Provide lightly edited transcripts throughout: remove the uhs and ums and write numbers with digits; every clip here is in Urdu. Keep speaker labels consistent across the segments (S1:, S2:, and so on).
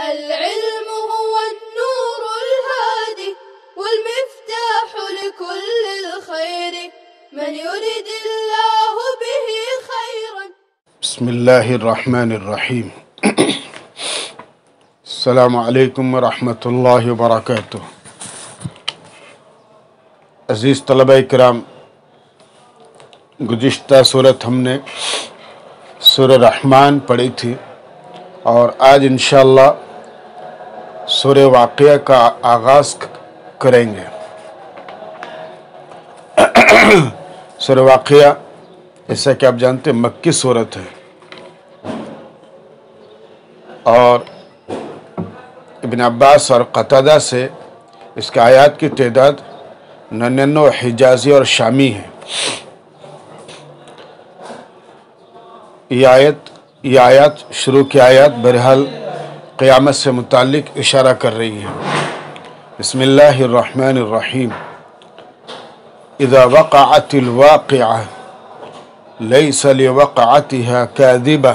S1: العلم هو النور الهادي والمفتاح لكل الخير من يريد الله به خيرا.
S2: بسم الله الرحمن الرحیم. السلام علیکم ورحمۃ اللہ وبرکاتہ. عزیز طلبہ کرام، گزشتہ صورت ہم نے سورہ رحمان پڑھی تھی اور آج انشاءاللہ سورہ واقعہ کا آغاز کریں گے. سورہ واقعہ جیسا کہ آپ جانتے ہیں مکی صورت ہے اور ابن عباس اور قتادہ سے اس کے آیات کی تعداد 99 حجازی اور شامی ہے. یہ آیات شروع کی آیات بہرحال قیامت سے متعلق اشارہ کر رہی ہے. بسم اللہ الرحمن الرحیم. اذا وقعت الواقعہ لیس لوقعتها کاذبہ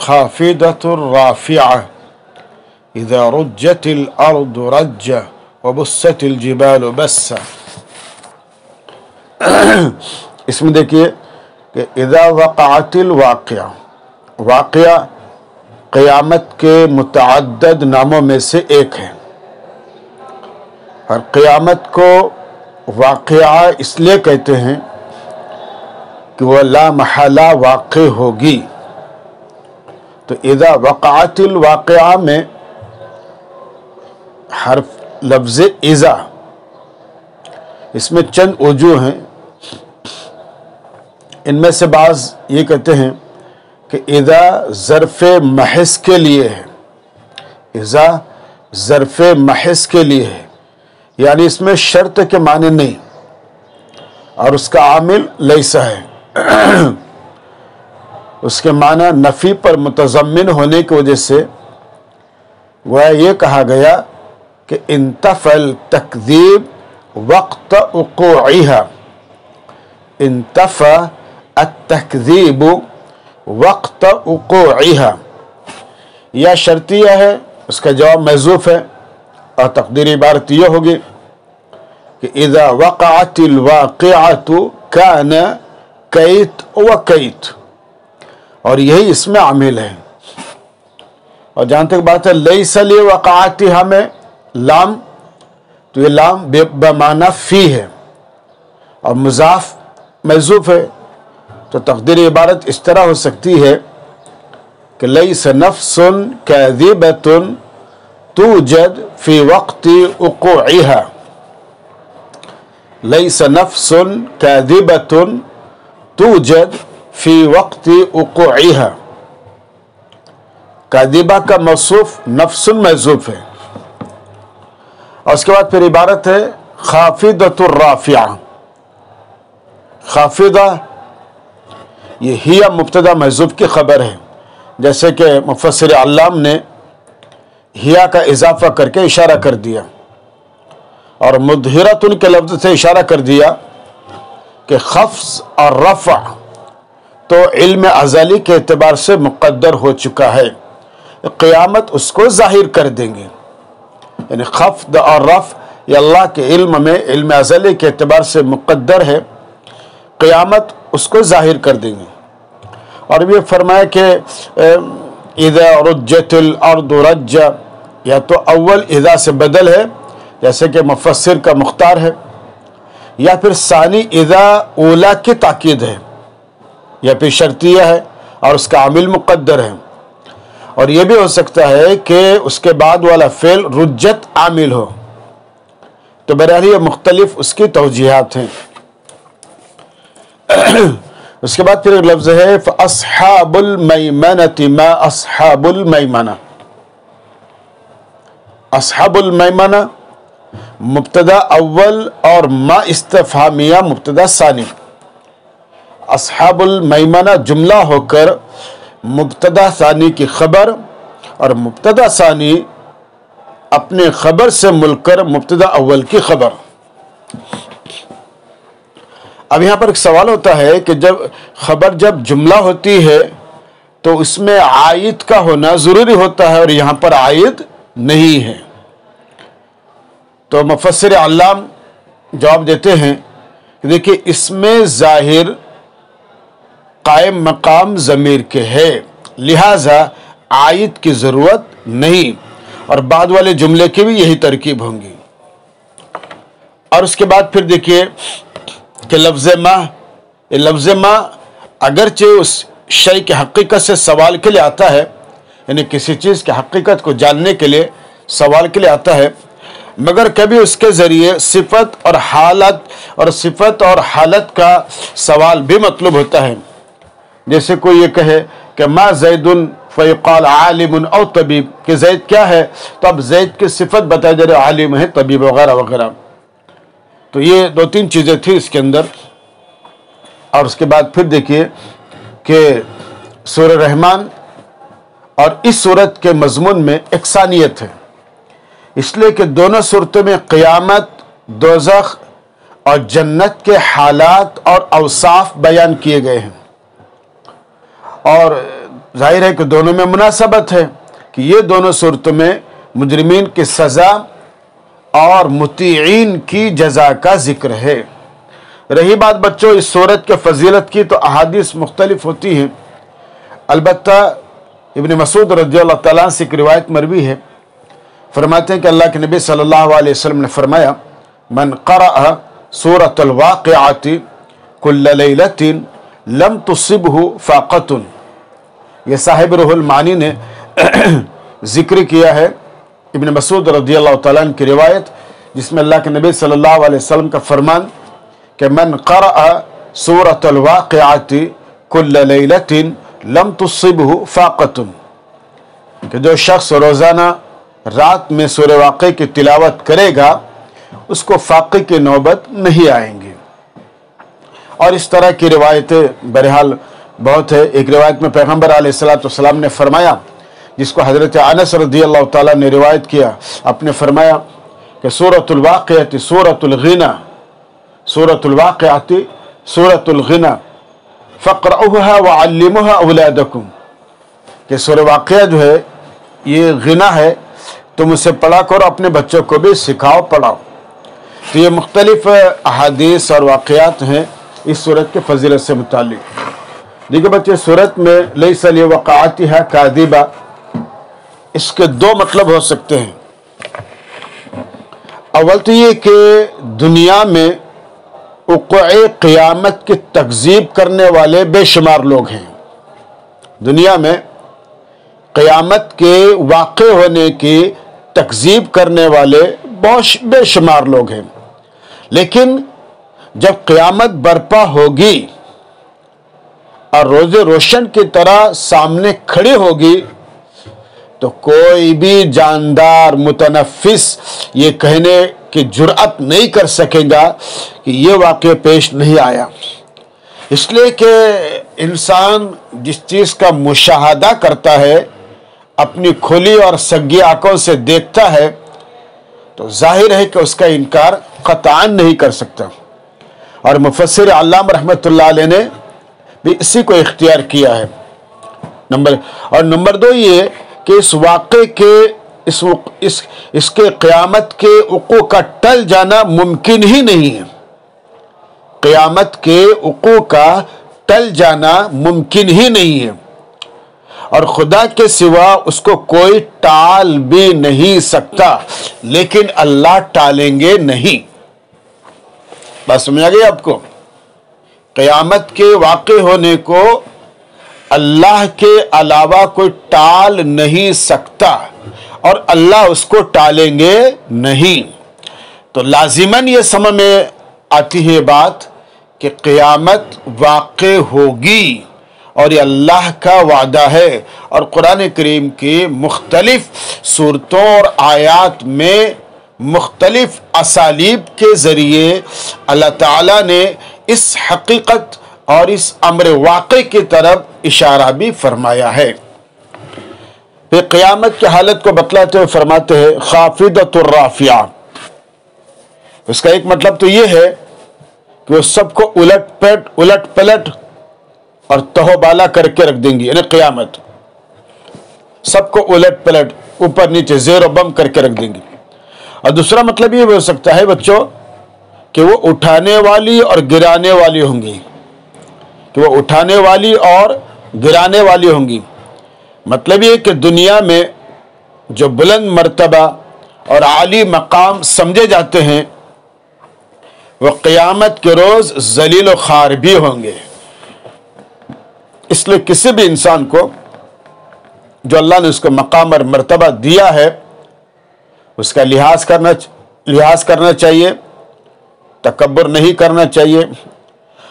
S2: خافضۃ رافعہ اذا رجت الارض رجا وبست الجبال بسا. اس میں دیکھیے کہ اذا وقعت الواقعہ، واقعہ قیامت کے متعدد ناموں میں سے ایک ہے اور قیامت کو واقعہ اس لیے کہتے ہیں کہ وہ لا محالہ واقع ہوگی. تو اذا وقعت الواقعہ میں حرف لفظ اذا، اس میں چند وجوہ ہیں. ان میں سے بعض یہ کہتے ہیں کہ اذا ظرف محض کے لیے ہے، اذا ظرف محض کے لیے ہے، یعنی اس میں شرط کے معنی نہیں اور اس کا عامل لیسا ہے. اس کے معنی نفی پر متضمن ہونے کی وجہ سے گویا یہ کہا گیا کہ انتفى التکذیب وقت وقوعها، انتفى التکذیب وقت وقوعها. یا شرطیہ ہے، اس کا جواب محذوف ہے اور تقدیری عبارت یہ ہوگی کہ اذا وقعت الواقعۃ کان کیت وکیت، اور یہی اس میں عامل ہے. اور جہاں تک بات ہے لیس لوقعتها میں لام، تو یہ لام بمعنی فی ہے اور مضاف محذوف ہے. تو تقدیری عبارت اس طرح ہو سکتی ہے کہ لیس نفس کاذبۃ توجد فی وقت وقوعها، لیس نفس کاذبۃ توجد فی وقت وقوعها. کاذبہ کا موصوف نفس محذوف ہے. اور اس کے بعد پھر عبارت ہے خافضۃ الرافعہ. خافضہ یہ ہی مبتدا محذوف کی خبر ہے، جیسے کہ مفسر علام نے ہیا کا اضافہ کر کے اشارہ کر دیا اور مدہرۃ کے لفظ سے اشارہ کر دیا کہ خفض اور رفع تو علم ازلی کے اعتبار سے مقدر ہو چکا ہے، قیامت اس کو ظاہر کر دیں گے. یعنی خفض اور رفع یہ اللہ کے علم میں علم ازلی کے اعتبار سے مقدر ہے، قیامت اس کو ظاہر کر دیں گے. اور یہ فرمایا کہ اذا رجت الارض رجا، یا تو اول اذا سے بدل ہے جیسے کہ مفسر کا مختار ہے، یا پھر ثانی اذا اولا کی تاکید ہے، یا پھر شرطیہ ہے اور اس کا عامل مقدر ہے. اور یہ بھی ہو سکتا ہے کہ اس کے بعد والا فعل رجت عامل ہو. تو بہرحال یہ مختلف اس کی توجیحات ہیں. اس کے بعد پھر ایک لفظ ہے فَأَصْحَابُ الْمَيْمَنَةِ مَا أَصْحَابُ الْمَيْمَنَةِ. اصحاب المیمنہ مبتدا اول اور ما استفہامیہ مبتدا ثانی. اصحاب المیمنہ جملہ ہو کر مبتدا ثانی کی خبر اور مبتدا ثانی اپنے خبر سے مل کر مبتدا اول کی خبر. اب یہاں پر ایک سوال ہوتا ہے کہ جب خبر جب جملہ ہوتی ہے تو اس میں عائد کا ہونا ضروری ہوتا ہے اور یہاں پر عائد نہیں ہے. تو مفسر علام جواب دیتے ہیں کہ دیکھیے اس میں ظاہر قائم مقام ضمیر کے ہے، لہذا عائد کی ضرورت نہیں، اور بعد والے جملے کی بھی یہی ترکیب ہوں گی. اور اس کے بعد پھر دیکھیے کہ لفظ ما، یہ لفظ ما اگرچہ اس شے کی حقیقت سے سوال کے لیے آتا ہے، یعنی کسی چیز کی حقیقت کو جاننے کے لیے سوال کے لیے آتا ہے، مگر کبھی اس کے ذریعے صفت اور حالت کا سوال بھی مطلوب ہوتا ہے. جیسے کوئی یہ کہے کہ ما زید فیقال عالم او طبیب، کہ زید کیا ہے، تو اب زید کی صفت بتائی جا رہے عالم ہے، طبیب وغیرہ وغیرہ. تو یہ 2-3 چیزیں تھیں اس کے اندر. اور اس کے بعد پھر دیکھیے کہ سورہ رحمان اور اس سورت کے مضمون میں یکسانیت ہے، اس لیے کہ دونوں صورتوں میں قیامت، دوزخ اور جنت کے حالات اور اوصاف بیان کیے گئے ہیں. اور ظاہر ہے کہ دونوں میں مناسبت ہے کہ یہ دونوں صورتوں میں مجرمین کی سزا اور مطیعین کی جزا کا ذکر ہے. رہی بات بچوں اس صورت کے فضیلت کی، تو احادیث مختلف ہوتی ہیں. البتہ ابن مسعود رضی اللہ تعالیٰ عنہ سے ایک روایت مروی ہے، فرماتے ہیں کہ اللہ کے نبی صلی اللہ علیہ وسلم نے فرمایا من قرأ سورة الواقعات کل لیلۃ لم تصبہ فاقۃ. یہ صاحب روح المعانی نے ذکر کیا ہے ابن مسعود رضی اللہ تعالیٰ عنہ کی روایت، جس میں اللہ کے نبی صلی اللہ علیہ وسلم کا فرمان کہ من قرأ سورة الواقعات کل لیلۃ لم تصبہ فاقۃ، کہ جو شخص روزانہ رات میں سورہ واقعہ کی تلاوت کرے گا اس کو فاقے کی نوبت نہیں آئیں گی. اور اس طرح کی روایتیں بہرحال بہت ہے. ایک روایت میں پیغمبر علیہ السلام نے فرمایا، جس کو حضرت انس رضی اللہ تعالیٰ نے روایت کیا، آپ نے فرمایا کہ سورۃ الواقعۃ سورۃ الغنى، سورۃ الواقعۃ سورۃ الغنى فقرؤوها وعلموها اولادکم، کہ سورہ واقعہ جو ہے یہ غنا ہے، تم اسے پڑھا کرو، اپنے بچوں کو بھی سکھاؤ پڑھاؤ. تو یہ مختلف احادیث اور واقعات ہیں اس صورت کے فضیلت سے متعلق. دیکھیں بچے صورت میں لیس لوقعتها کاذبہ، اس کے 2 مطلب ہو سکتے ہیں. اول تو یہ کہ دنیا میں وقوع قیامت کی تکذیب کرنے والے بے شمار لوگ ہیں. دنیا میں قیامت کے واقع ہونے کی تکذیب کرنے والے بہت بے شمار لوگ ہیں، لیکن جب قیامت برپا ہوگی اور روز روشن کی طرح سامنے کھڑی ہوگی تو کوئی بھی جاندار متنفس یہ کہنے کی جرأت نہیں کر سکے گا کہ یہ واقعہ پیش نہیں آیا. اس لیے کہ انسان جس چیز کا مشاہدہ کرتا ہے، اپنی کھلی اور سگی آنکھوں سے دیکھتا ہے، تو ظاہر ہے کہ اس کا انکار قطعاً نہیں کر سکتا. اور مفسر علامہ رحمۃ اللہ علیہ نے بھی اسی کو اختیار کیا ہے. نمبر 2 یہ کہ اس واقعے کے اس کے قیامت کے وقوع کا ٹل جانا ممکن ہی نہیں ہے. قیامت کے وقوع کا ٹل جانا ممکن ہی نہیں ہے، اور خدا کے سوا اس کو کوئی ٹال بھی نہیں سکتا، لیکن اللہ ٹالیں گے نہیں. بات سمجھ آ گئی آپ کو؟ قیامت کے واقع ہونے کو اللہ کے علاوہ کوئی ٹال نہیں سکتا، اور اللہ اس کو ٹالیں گے نہیں. تو لازماً یہ سمجھ میں آتی ہے بات کہ قیامت واقع ہوگی، اور یہ اللہ کا وعدہ ہے. اور قرآن کریم کی مختلف صورتوں اور آیات میں مختلف اسالیب کے ذریعے اللہ تعالیٰ نے اس حقیقت اور اس امر واقع کی طرف اشارہ بھی فرمایا ہے. پھر قیامت کی حالت کو بتلاتے ہوئے فرماتے ہیں خافضۃ الرافعہ. اس کا ایک مطلب تو یہ ہے کہ وہ سب کو الٹ پلٹ اور تہوبالا کر کے رکھ دیں گی، یعنی قیامت سب کو الٹ پلٹ اوپر نیچے زیر و بم کر کے رکھ دیں گی۔ اور دوسرا مطلب یہ بھی ہو سکتا ہے بچوں کہ وہ اٹھانے والی اور گرانے والی ہوں گی، کہ وہ اٹھانے والی اور گرانے والی ہوں گی۔ مطلب یہ کہ دنیا میں جو بلند مرتبہ اور عالی مقام سمجھے جاتے ہیں وہ قیامت کے روز ذلیل و خوار بھی ہوں گے۔ اس لیے کسی بھی انسان کو جو اللہ نے اس کو مقام اور مرتبہ دیا ہے اس کا لحاظ کرنا چاہیے، تکبر نہیں کرنا چاہیے،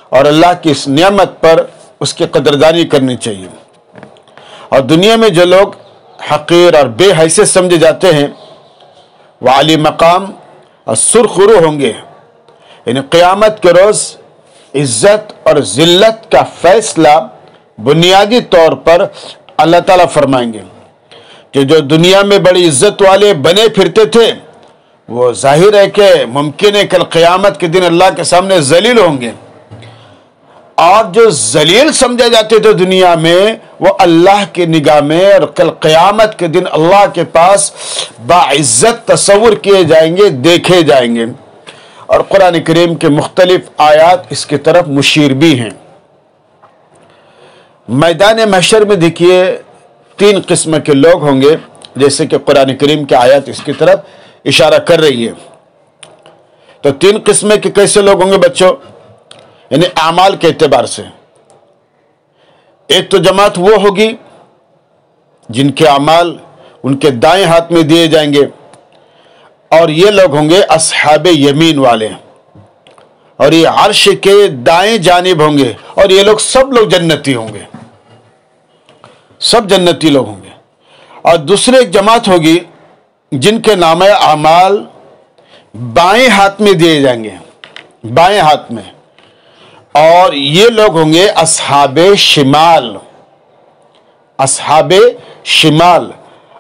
S2: اور اللہ کی اس نعمت پر اس کی قدردانی کرنی چاہیے۔ اور دنیا میں جو لوگ حقیر اور بے حیثیت سمجھے جاتے ہیں وہ عالی مقام اور سرخرو ہوں گے، یعنی قیامت کے روز عزت اور ذلت کا فیصلہ بنیادی طور پر اللہ تعالیٰ فرمائیں گے کہ جو دنیا میں بڑی عزت والے بنے پھرتے تھے وہ ظاہر ہے کہ ممکن ہے کل قیامت کے دن اللہ کے سامنے ذلیل ہوں گے، اور جو ذلیل سمجھے جاتے تھے دنیا میں وہ اللہ کی نگاہ میں اور کل قیامت کے دن اللہ کے پاس باعزت تصور کیے جائیں گے، دیکھے جائیں گے۔ اور قرآن کریم کے مختلف آیات اس کی طرف مشیر بھی ہیں۔ میدان محشر میں دیکھیے 3 قسم کے لوگ ہوں گے، جیسے کہ قرآن کریم کی آیات اس کی طرف اشارہ کر رہی ہے۔ تو 3 قسم کے کیسے لوگ ہوں گے بچوں؟ یعنی اعمال کے اعتبار سے ایک تو جماعت وہ ہوگی جن کے اعمال ان کے دائیں ہاتھ میں دیے جائیں گے، اور یہ لوگ ہوں گے اصحاب یمین والے، اور یہ عرش کے دائیں جانب ہوں گے، اور یہ لوگ سب لوگ جنتی ہوں گے، سب جنتی لوگ ہوں گے۔ اور دوسرے ایک جماعت ہوگی جن کے نامہ اعمال بائیں ہاتھ میں دیے جائیں گے، بائیں ہاتھ میں، اور یہ لوگ ہوں گے اصحاب شمال، اصحاب شمال،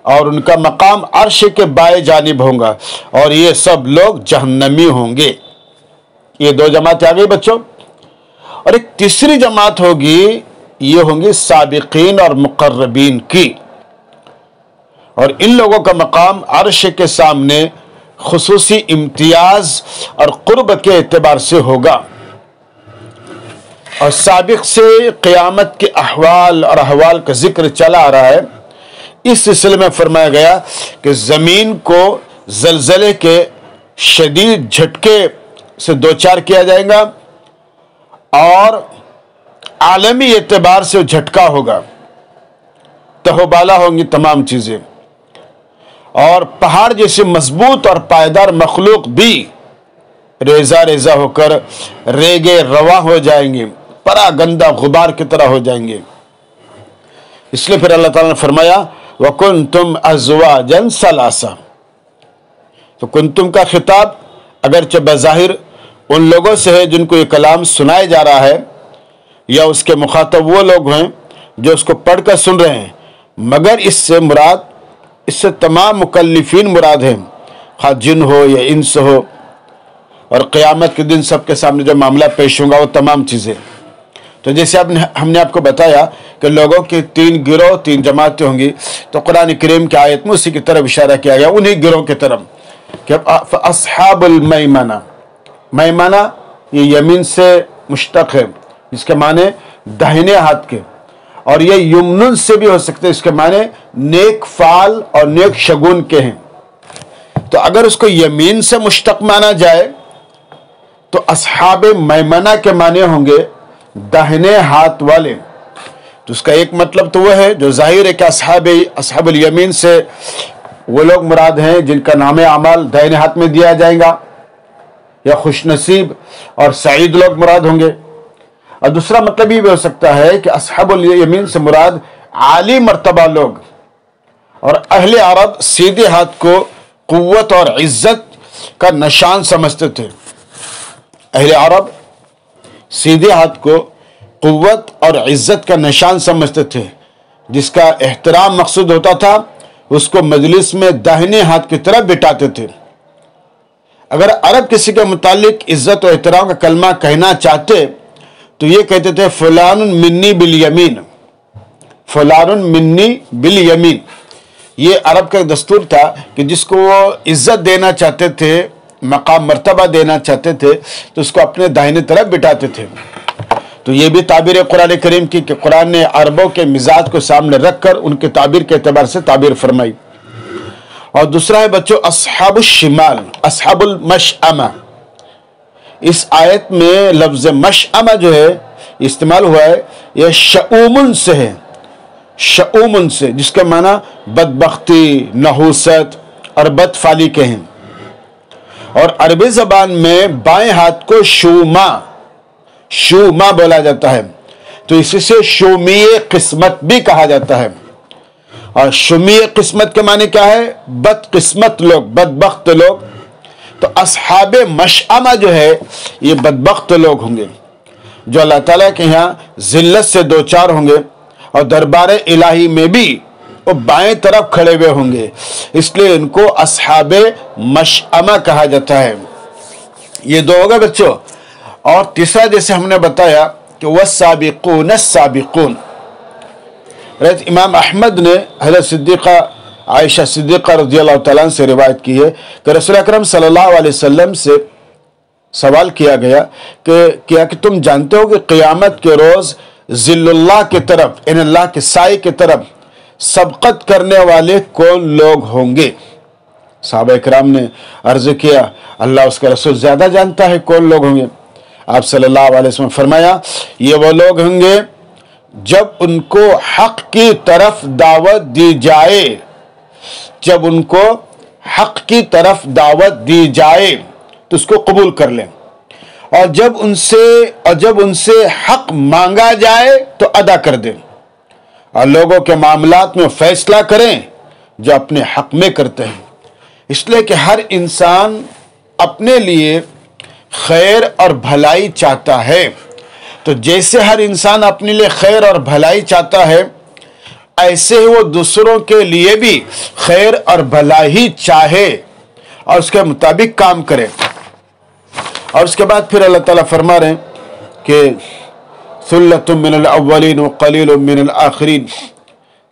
S2: اور ان کا مقام عرش کے بائیں جانب ہوگا، اور یہ سب لوگ جہنمی ہوں گے۔ یہ 2 جماعتیں آ گئی بچوں۔ اور ایک تیسری جماعت ہوگی، یہ ہوں گی سابقین اور مقربین کی، اور ان لوگوں کا مقام عرش کے سامنے خصوصی امتیاز اور قرب کے اعتبار سے ہوگا۔ اور سابق سے قیامت کے احوال اور احوال کا ذکر چلا آ رہا ہے۔ اس سلسلے میں فرمایا گیا کہ زمین کو زلزلے کے شدید جھٹکے سے دوچار کیا جائے گا، اور عالمی اعتبار سے جھٹکا ہوگا، تہوبالا ہوں گی تمام چیزیں، اور پہاڑ جیسے مضبوط اور پائیدار مخلوق بھی ریزہ ریزہ ہو کر ریگے رواں ہو جائیں گے، پرا گندہ غبار کی طرح ہو جائیں گے۔ اس لیے پھر اللہ تعالیٰ نے فرمایا وَكُنْتُمْ أَزْوَاجًا ثَلَاثًا۔ تو کنتم کا خطاب اگرچہ بظاہر ان لوگوں سے ہے جن کو یہ کلام سنایا جا رہا ہے، یا اس کے مخاطب وہ لوگ ہیں جو اس کو پڑھ کر سن رہے ہیں، مگر اس سے تمام مکلفین مراد ہیں، خواہ جن ہو یا انس ہو، اور قیامت کے دن سب کے سامنے جو معاملہ پیش ہوگا وہ تمام چیزیں۔ تو جیسے ہم نے آپ کو بتایا کہ لوگوں کے 3 گروہ 3 جماعتیں ہوں گی، تو قرآن کریم کی آیت میں اسی کی طرف اشارہ کیا گیا، انہی گروہ کی طرف کہ اصحاب المیمنہ، میمنہ یہ یمین سے مشتق ہے، اس کے معنی داہنے ہاتھ کے، اور یہ یمنن سے بھی ہو سکتے، اس کے معنی نیک فعال اور نیک شگون کے ہیں۔ تو اگر اس کو یمین سے مشتق مانا جائے تو اصحاب میمنہ کے معنی ہوں گے داہنے ہاتھ والے۔ تو اس کا ایک مطلب تو وہ ہے جو ظاہر ہے کہ اصحاب الیمین سے وہ لوگ مراد ہیں جن کا نام اعمال داہنے ہاتھ میں دیا جائے گا، یا خوش نصیب اور سعید لوگ مراد ہوں گے۔ اور دوسرا مطلب یہ بھی ہو سکتا ہے کہ اصحاب الیمین سے مراد عالی مرتبہ لوگ، اور اہل عرب سیدھے ہاتھ کو قوت اور عزت کا نشان سمجھتے تھے۔ اہل عرب سیدھے ہاتھ کو قوت اور عزت کا نشان سمجھتے تھے، جس کا احترام مقصود ہوتا تھا اس کو مجلس میں داہنے ہاتھ کی طرف بٹھاتے تھے۔ اگر عرب کسی کے متعلق عزت و احترام کا کلمہ کہنا چاہتے تو یہ کہتے تھے فلان منی بالیمین، فلان منی بالیمین. یہ عرب کا دستور تھا کہ جس کو وہ عزت دینا چاہتے تھے، مقام مرتبہ دینا چاہتے تھے، تو اس کو اپنے داہنے طرف بٹھاتے تھے. تو یہ بھی تعبیر قرآن کریم کی کہ قرآن نے عربوں کے مزاج کو سامنے رکھ کر ان کے تعبیر کے اعتبار سے تعبیر فرمائی. اور دوسرا ہے بچوں اصحاب الشمال، اصحاب المشأمہ. اس آیت میں لفظ مشأمہ جو ہے استعمال ہوا ہے، یہ شؤمن سے ہے، شؤمن سے، جس کا معنی بدبختی، نحوست اور بدفعلی کے ہیں. اور عربی زبان میں بائیں ہاتھ کو شوما، شوما بولا جاتا ہے، تو اسی سے شومی قسمت بھی کہا جاتا ہے. اور شومی قسمت کے معنی کیا ہے؟ بد قسمت لوگ، بدبخت لوگ. تو اصحاب مشأمہ جو ہے یہ بدبخت لوگ ہوں گے جو اللہ تعالیٰ کے یہاں ذلت سے دوچار ہوں گے اور دربار الہی میں بھی وہ بائیں طرف کھڑے ہوئے ہوں گے، اس لیے ان کو اصحاب مشأمہ کہا جاتا ہے. یہ دو ہوگا بچوں. اور تیسرا جیسے ہم نے بتایا کہ والسابقون السابقون. امام احمد نے حضرت صدیقہ عائشہ صدیقہ رضی اللہ تعالیٰ عنہ سے روایت کی ہے کہ رسول اکرم صلی اللہ علیہ وسلم سے سوال کیا گیا کہ کیا کہ تم جانتے ہو کہ قیامت کے روز ذل اللہ کی طرف، ان اللہ کے سائے کی طرف سبقت کرنے والے کون لوگ ہوں گے؟ صحابہ اکرام نے عرض کیا اللہ اس کا رسول زیادہ جانتا ہے کون لوگ ہوں گے. آپ صلی اللہ علیہ وسلم فرمایا یہ وہ لوگ ہوں گے جب ان کو حق کی طرف دعوت دی جائے، جب ان کو حق کی طرف دعوت دی جائے تو اس کو قبول کر لیں، اور جب ان سے حق مانگا جائے تو ادا کر دیں، اور لوگوں کے معاملات میں فیصلہ کریں جو اپنے حق میں کرتے ہیں. اس لیے کہ ہر انسان اپنے لیے خیر اور بھلائی چاہتا ہے. تو جیسے ہر انسان اپنے لیے خیر اور بھلائی چاہتا ہے، ایسے ہی وہ دوسروں کے لیے بھی خیر اور بھلائی چاہے اور اس کے مطابق کام کرے. اور اس کے بعد پھر اللہ تعالیٰ فرما رہے ہیں کہ ثلۃ من الاولین وقلیل من الآخرین.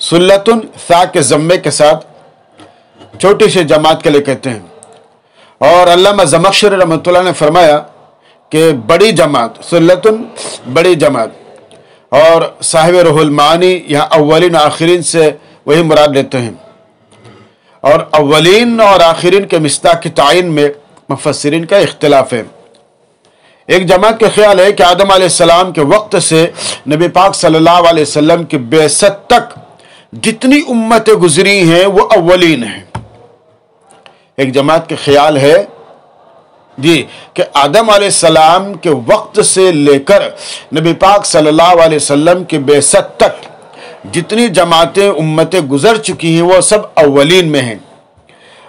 S2: ثلۃ ثا کے ضمے کے ساتھ چھوٹی سی جماعت کے لیے کہتے ہیں. اور علامہ زمخشری رحمۃ اللہ نے فرمایا کہ بڑی جماعت، ثلۃ بڑی جماعت. اور صاحب روح المعانی یہاں اولین آخرین سے وہی مراد لیتے ہیں. اور اولین اور آخرین کے مصداق کی تعین میں مفسرین کا اختلاف ہے. ایک جماعت کا خیال ہے کہ آدم علیہ السلام کے وقت سے نبی پاک صلی اللہ علیہ وسلم کی بعثت تک جتنی امتیں گزری ہیں وہ اولین ہیں. ایک جماعت کا خیال ہے کہ آدم علیہ السلام کے وقت سے لے کر نبی پاک صلی اللہ علیہ وسلم کی بعثت تک جتنی جماعتیں امتیں گزر چکی ہیں وہ سب اولین میں ہیں.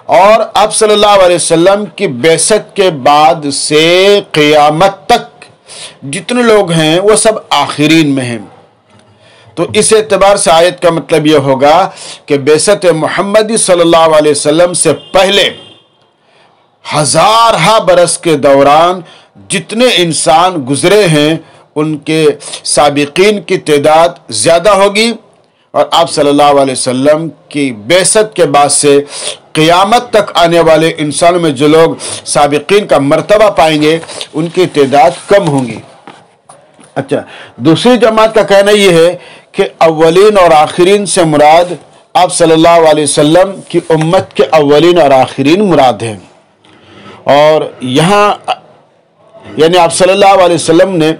S2: اور آپ صلی اللہ علیہ وسلم کی بعثت کے بعد سے قیامت تک جتنے لوگ ہیں وہ سب آخرین میں ہیں. تو اس اعتبار سے آیت کا مطلب یہ ہوگا کہ بعثت محمدی صلی اللہ علیہ وسلم سے پہلے ہزارہ برس کے دوران جتنے انسان گزرے ہیں ان کے سابقین کی تعداد زیادہ ہوگی. اور آپ صلی اللہ علیہ وسلم کی بعثت کے بعد سے قیامت تک آنے والے انسانوں میں جو لوگ سابقین کا مرتبہ پائیں گے ان کی تعداد کم ہوں گی. اچھا، دوسری جماعت کا کہنا یہ ہے کہ اولین اور آخرین سے مراد آپ صلی اللہ علیہ وسلم کی امت کے اولین اور آخرین مراد ہیں. اور یہاں یعنی آپ صلی اللہ علیہ وسلم نے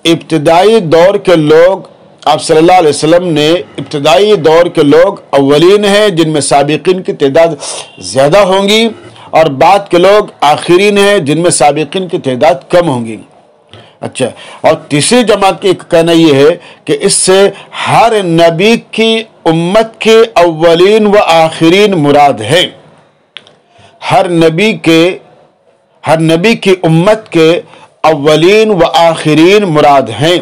S2: ابتدائی دور کے لوگ آپ صلی اللہ علیہ وسلم نے ابتدائی دور کے لوگ اولین ہیں جن میں سابقین کی تعداد زیادہ ہوں گی، اور بعد کے لوگ آخرین ہیں جن میں سابقین کی تعداد کم ہوں گی. اچھا، اور تیسری جماعت کا کہنا یہ ہے کہ اس سے ہر نبی کی امت کے اولین و آخرین مراد ہے. ہر نبی کی امت کے اولین و آخرین مراد ہیں،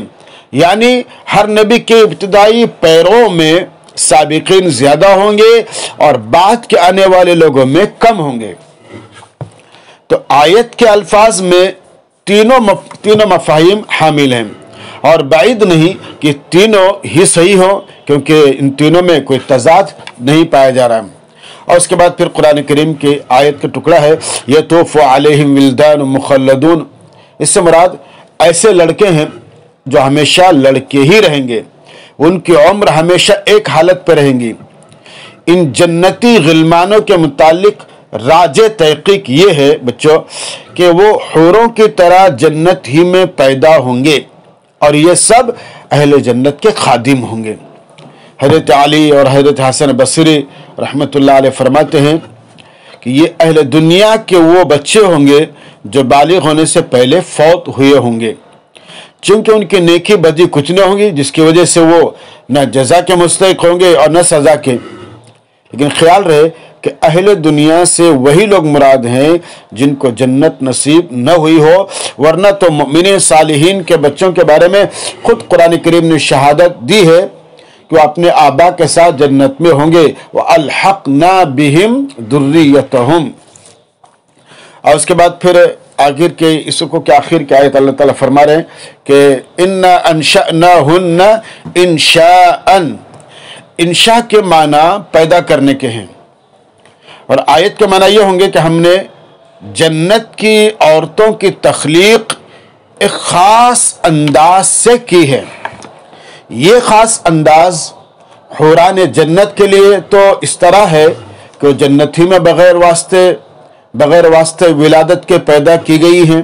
S2: یعنی ہر نبی کے ابتدائی پیروں میں سابقین زیادہ ہوں گے اور بعد کے آنے والے لوگوں میں کم ہوں گے. تو آیت کے الفاظ میں تینوں مفاہیم حامل ہیں. اور بعید نہیں کہ تینوں ہی صحیح ہوں، کیونکہ ان تینوں میں کوئی تضاد نہیں پایا جا رہا ہے۔ اور اس کے بعد پھر قرآن کریم کی آیت کا ٹکڑا ہے یطوف علیہم ولدان مخلدون، اس سے مراد ایسے لڑکے ہیں جو ہمیشہ لڑکے ہی رہیں گے، ان کی عمر ہمیشہ ایک حالت پہ رہیں گی۔ ان جنتی غلمانوں کے متعلق راج تحقیق یہ ہے بچوں کہ وہ حوروں کی طرح جنت ہی میں پیدا ہوں گے، اور یہ سب اہل جنت کے خادم ہوں گے۔ حضرت علی اور حضرت حسن بصری رحمۃ اللہ علیہ فرماتے ہیں کہ یہ اہل دنیا کے وہ بچے ہوں گے جو بالغ ہونے سے پہلے فوت ہوئے ہوں گے، چونکہ ان کی نیکی بدی کچھ نہ ہوگی، جس کی وجہ سے وہ نہ جزا کے مستحق ہوں گے اور نہ سزا کے۔ لیکن خیال رہے کہ اہل دنیا سے وہی لوگ مراد ہیں جن کو جنت نصیب نہ ہوئی ہو، ورنہ تو مؤمنین صالحین کے بچوں کے بارے میں خود قرآن کریم نے شہادت دی ہے کہ وہ اپنے آبا کے ساتھ جنت میں ہوں گے، وَأَلْحَقْنَا بِهِمْ ذُرِّيَّتَهُمْ۔ اور اس کے بعد پھر آخر کے اس کو کہ آخر کی آیت اللہ تعالیٰ فرما رہے ہیں کہ اِنَّا أَنشَأْنَاهُنَّ إِنشَاءً، انشاء کے معنی پیدا کرنے کے ہیں، اور آیت کے معنی یہ ہوں گے کہ ہم نے جنت کی عورتوں کی تخلیق ایک خاص انداز سے کی ہے۔ یہ خاص انداز حوران جنت کے لیے تو اس طرح ہے کہ وہ جنت ہی میں بغیر واسطے ولادت کے پیدا کی گئی ہیں،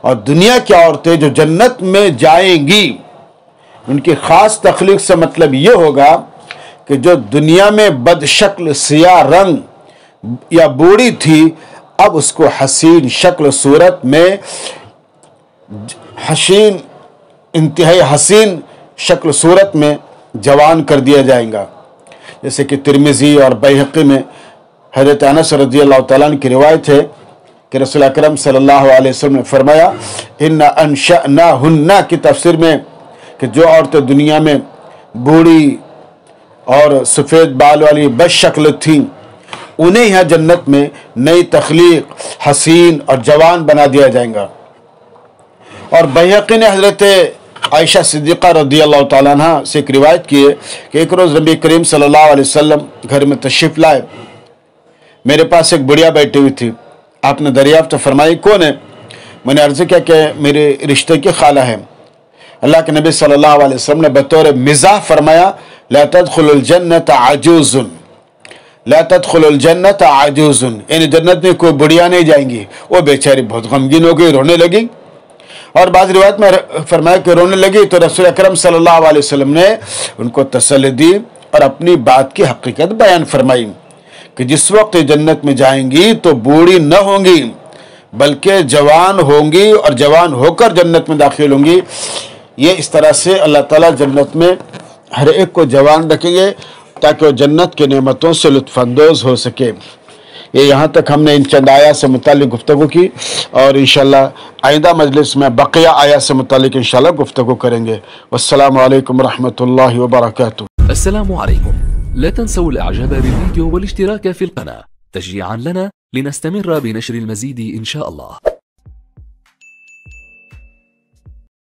S2: اور دنیا کی عورتیں جو جنت میں جائیں گی ان کی خاص تخلیق سے مطلب یہ ہوگا کہ جو دنیا میں بد شکل سیاہ رنگ یا بوڑھی تھی، اب اس کو حسین شکل صورت میں انتہائی حسین شکل صورت میں جوان کر دیا جائے گا۔ جیسے کہ ترمذی اور بیہقی میں حضرت انس رضی اللہ تعالیٰ عنہ کی روایت ہے کہ رسول اکرم صلی اللہ علیہ وسلم نے فرمایا ان انشأناہن کی تفسیر میں کہ جو عورتیں دنیا میں بوڑھی اور سفید بال والی بد شکل تھیں، انہیں یہاں جنت میں نئی تخلیق حسین اور جوان بنا دیا جائے گا۔ اور بیہقی نے حضرت عائشہ صدیقہ رضی اللہ تعالیٰ عنہ سے ایک روایت کی ہے کہ ایک روز نبی کریم صلی اللہ علیہ وسلم گھر میں تشریف لائے، میرے پاس ایک بڑھیا بیٹھی ہوئی تھی، آپ نے دریافت فرمائی کون ہے؟ میں نے عرض کیا کہ میرے رشتے کی خالہ ہے۔ اللہ کے نبی صلی اللہ علیہ وسلم نے بطور مزاح فرمایا لا تدخل الجنت عجوز، لا تدخل الجنت عجوز، یعنی جنت میں کوئی بڑھیا نہیں جائیں گی۔ وہ بیچاری بہت غمگین ہو گئی، رونے لگی، اور بعض روایت میں فرمایا کہ رونے لگی تو رسول اکرم صلی اللہ علیہ وسلم نے ان کو تسلی دی اور اپنی بات کی حقیقت بیان فرمائی کہ جس وقت جنت میں جائیں گی تو بوڑھی نہ ہوں گی بلکہ جوان ہوں گی، اور جوان ہو کر جنت میں داخل ہوں گی۔ یہ اس طرح سے اللہ تعالیٰ جنت میں ہر ایک کو جوان رکھیں گے تاکہ وہ جنت کی نعمتوں سے لطف اندوز ہو سکے۔ یہ یہاں تک ہم نے ان چند آیات سے متعلق گفتگو کی، اور انشاءاللہ آئندہ مجلس میں بقیہ آیات سے متعلق انشاءاللہ گفتگو کریں گے۔ والسلام علیکم ورحمۃ اللہ وبرکاتہ۔
S3: السلام عليكم، لا تنسوا الاعجاب بالفيديو والاشتراك في القناة تشجيعا لنا لنستمر بنشر المزيد إن شاء الله.